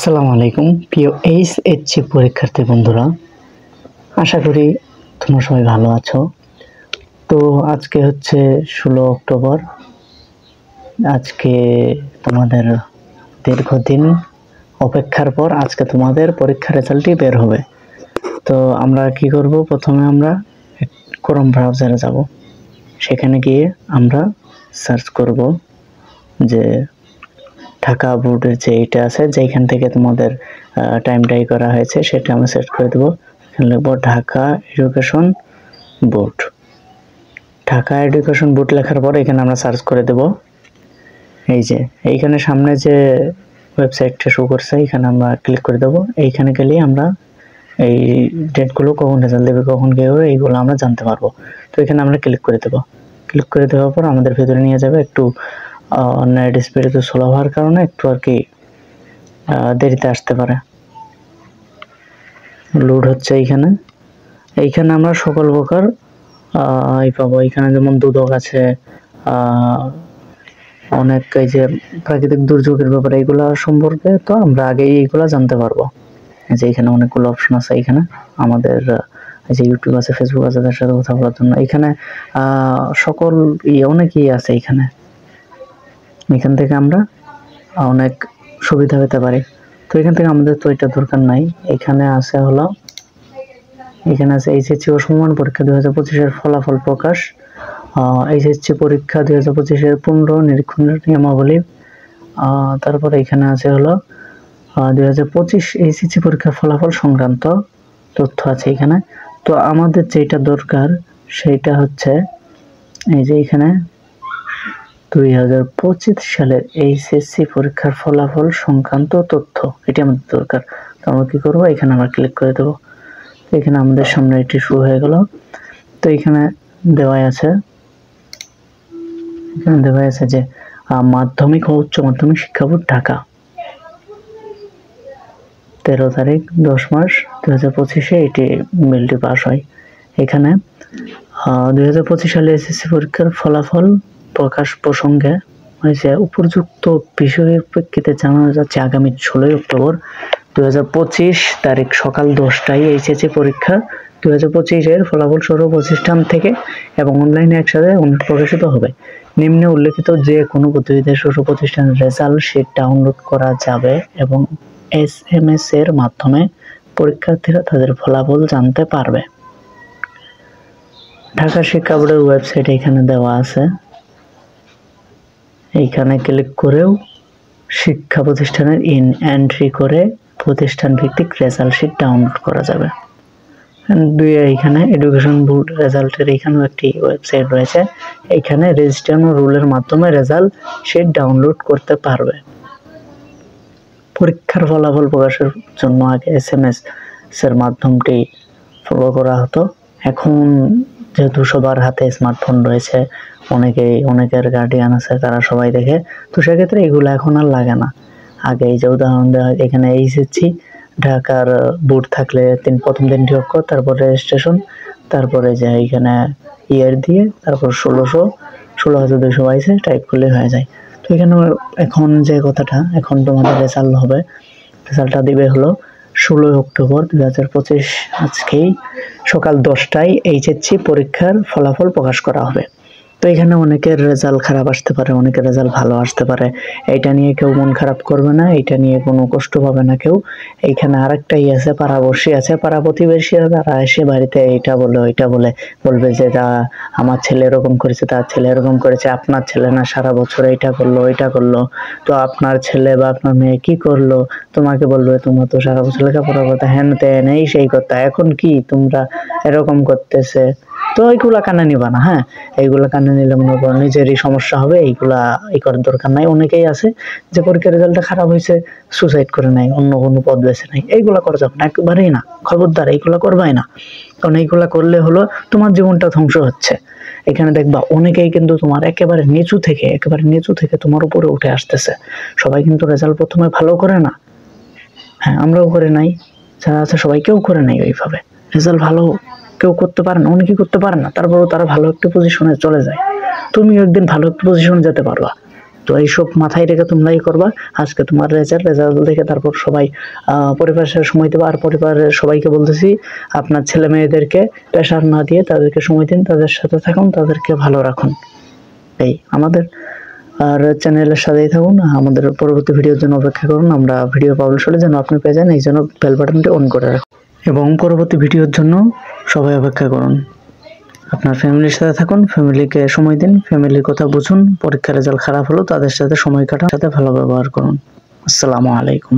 আসসালামু আলাইকুম প্রিয় এইচএসসি পরীক্ষার্থী বন্ধুরা, আশা করি তোমরা সবাই ভালো আছো। তো আজকে হচ্ছে 16 অক্টোবর। আজকে তোমাদের দীর্ঘদিন অপেক্ষার পর আজকে তোমাদের পরীক্ষার রেজাল্টটি বের হবে। তো আমরা কি করব, প্রথমে আমরা ক্রোম ব্রাউজারে যাব। সেখানে গিয়ে আমরা সার্চ করব যে ঢাকা বোর্ডের যে এটা আছে, যেখান থেকে তোমাদের টাইমটাই করা হয়েছে সেটা আমরা সেট করে দেবো। এখানে লিখবো Dhaka education board. Dhaka education board লেখার পর এখানে আমরা সার্চ করে দেব। এই যে এইখানে সামনে যে ওয়েবসাইটটা শো করছে এখানে আমরা ক্লিক করে দেবো। এইখানে গেলেই আমরা এই ডেটগুলো কখন রেজাল্ট দেবে, কখন কি হবে, এইগুলো আমরা জানতে পারবো। তো এখানে আমরা ক্লিক করে দেবো। ক্লিক করে দেওয়ার পর আমাদের ভেতরে নিয়ে যাবে। একটু নেট স্পিড তো স্লো হওয়ার কারণে একটু আর কি দেরিতে আসতে পারে। লোড হচ্ছে এইখানে আমরা সকল প্রকার পাবো। এখানে যেমন দুদক আছে, অনেক এই যে প্রাকৃতিক দুর্যোগের ব্যাপারে এইগুলা সম্পর্কে তো আমরা আগে এইগুলা জানতে পারবো। যে এখানে অনেকগুলো অপশন আছে। এখানে আমাদের যে ইউটিউব আছে, ফেসবুক আছে, তার সাথে কথা বলার জন্য এখানে সকল অনেকই আছে। এখান থেকে আমরা অনেক সুবিধা পেতে পারি। তো এখান থেকে আমাদের তো এটা দরকার নাই। এখানে আছে এইচএসসি ও সমমান পরীক্ষা 2025-এর ফলাফল প্রকাশ, এইচএসসি পরীক্ষা 2025-এর পুনর্নিরীক্ষণের নিয়মাবলী। তারপরে এখানে আছে 2025 এইচএসসি পরীক্ষার ফলাফল সংক্রান্ত তথ্য আছে এখানে। তো আমাদের যেটা দরকার সেটা হচ্ছে এই যে এখানে 2025 সালের এইচএসসি পরীক্ষার ফলাফল সংক্রান্ত তথ্য, এটি আমাদের দরকার। তো আমরা কি করবো, এখানে আমরা ক্লিক করে দেবো। তো এখানে আমাদের সামনে এটি শুরু হয়ে গেল। তো এখানে দেওয়া আছে যে মাধ্যমিক ও উচ্চ মাধ্যমিক শিক্ষা বোর্ড ঢাকা 13 তারিখ 10 মাস 2025-এ এটি বিলটি পাস হয়। এখানে 2025 সালে এসএসসি পরীক্ষার ফলাফল প্রকাশ প্রসঙ্গে হয়েছে উপযুক্ত বিষয়ের প্রেক্ষিতে জানানো যাচ্ছে আগামী 16 অক্টোবর 2025 তারিখ সকাল 10টায় এইচএসসি পরীক্ষা 2025-এর ফলাফল সর্ব প্রতিষ্ঠান থেকে এবং অনলাইনে একসাথে প্রকাশিত হবে। নিম্নে উল্লেখিত যে কোনো প্রতিযোগিতার সর্ব প্রতিষ্ঠানের রেজাল্ট শিট ডাউনলোড করা যাবে এবং এসএমএস এর মাধ্যমে পরীক্ষার্থীরা তাদের ফলাফল জানতে পারবে। ঢাকা শিক্ষা বোর্ডের ওয়েবসাইট এখানে দেওয়া আছে। এইখানে ক্লিক করেও শিক্ষা প্রতিষ্ঠানের এন্ট্রি করে প্রতিষ্ঠান ভিত্তিক রেজাল্ট শিট ডাউনলোড করা যাবে। এইখানে এডুকেশন বোর্ড রেজাল্টের এখানেও একটি ওয়েবসাইট রয়েছে। এইখানে রেজিস্ট্রেশন রুলের মাধ্যমে রেজাল্ট শিট ডাউনলোড করতে পারবে। পরীক্ষার ফলাফল প্রকাশের জন্য আগে এসএমএস এর মাধ্যমটি ফলো করা হতো। এখন যেহেতু সবার হাতে স্মার্টফোন রয়েছে, অনেকের গার্ডিয়ান আছে, তারা সবাই দেখে, তো সেক্ষেত্রে এগুলো এখন আর লাগে না। আগে এই যে উদাহরণ দেওয়া হয়, এখানে এইচএসসি ঢাকার বোর্ড থাকলে প্রথম 3টি অক্ষর, তারপর রেজিস্ট্রেশন, তারপরে যে এখানে ইয়ার দিয়ে তারপর 16,222 টাইপ করলে হয়ে যায়। তো এখানে এখন যে কথাটা, এখন তোমাদের রেজাল্ট হবে, রেজাল্টটা দিবে 16 অক্টোবর 2025 আজকেই সকাল 10টায় এইচএসসি পরীক্ষার ফলাফল প্রকাশ করা হবে। তো এখানে অনেকের রেজাল্ট খারাপ আসতে পারে, অনেকের রেজাল্ট ভালো আসতে পারে। এইটা নিয়ে কেউ মন খারাপ করবে না, এইটা নিয়ে কোনো কষ্ট পাবে না কেউ। এইখানে আরেকটাই আছে, পাড়াবর্ষী আছে, পাড়া প্রতিবেশীরা তারা এসে বাড়িতে এইটা বলে ওইটা বলবে যে আমার ছেলে এরকম করেছে, তার ছেলে এরকম করেছে, আপনার ছেলে না সারা বছর এইটা করলো ওইটা করলো, তো আপনার ছেলে বা আপনার মেয়ে কি করলো, তোমাকে বলবে তোমার তো সারা বছর লেখাপড়া করতে, হ্যান ত্যান এই সেই কথা, এখন কি তোমরা এরকম করতেছে। তো এইগুলা কানে নিবা না। হ্যাঁ, এইগুলা কানে নিলে মনে করো নিজেরই সমস্যা হবে। এইগুলা করার দরকার নাই। অনেকেই আছে যে পরীক্ষার রেজাল্টটা খারাপ হয়েছে সুসাইড করে নাই, অন্য কোনো পথ বেছে নাই। এইগুলা করা যাবে না, একেবারেই না, খবরদার এইগুলা করবাই না। কারণ এইগুলা করলে তোমার জীবনটা ধ্বংস হচ্ছে। এখানে দেখবা অনেকেই কিন্তু তোমার একেবারে নিচু থেকে তোমার উপরে উঠে আসতেছে। সবাই কিন্তু রেজাল্ট প্রথমে ভালো করে না। হ্যাঁ, আমরাও করে নাই, যারা আছে সবাই কেউ করে নাই ওইভাবে। রেজাল্ট ভালো কেউ করতে পারে না, অনেকেই করতে পারে না, তারপরেও তারা ভালো একটা পজিশনে চলে যায়। তুমিও একদিন ভালো একটা পজিশনে যেতে পারবা। তো এইসব মাথায় রেখে তোমরাই করবা। আজকে তোমার রেজাল্ট দেখে তারপর সবাই পরিবারের সাথে সময় দেবো। আর পরিবারের সবাইকে বলতেছি, আপনার ছেলে মেয়েদেরকে প্রেশার না দিয়ে তাদেরকে সময় দিন, তাদের সাথে থাকুন, তাদেরকে ভালো রাখুন। এই আমাদের আর চ্যানেলের সাথেই থাকুন, আমাদের পরবর্তী ভিডিওর জন্য অপেক্ষা করুন। আমরা ভিডিও পাবলিশ হলে যেন আপনি পেয়ে যান, এই জন্য বেল বাটনটি অন করে রাখুন এবং পরবর্তী ভিডিওর জন্য সবাই অপেক্ষা করুন। আপনার ফ্যামিলির সাথে থাকুন, ফ্যামিলিকে সময় দিন, ফ্যামিলির কথা বুঝুন। পরীক্ষার রেজাল্ট খারাপ হলো তাদের সাথে সময় কাটান, সাথে ভালো ব্যবহার করুন। আসসালামু আলাইকুম।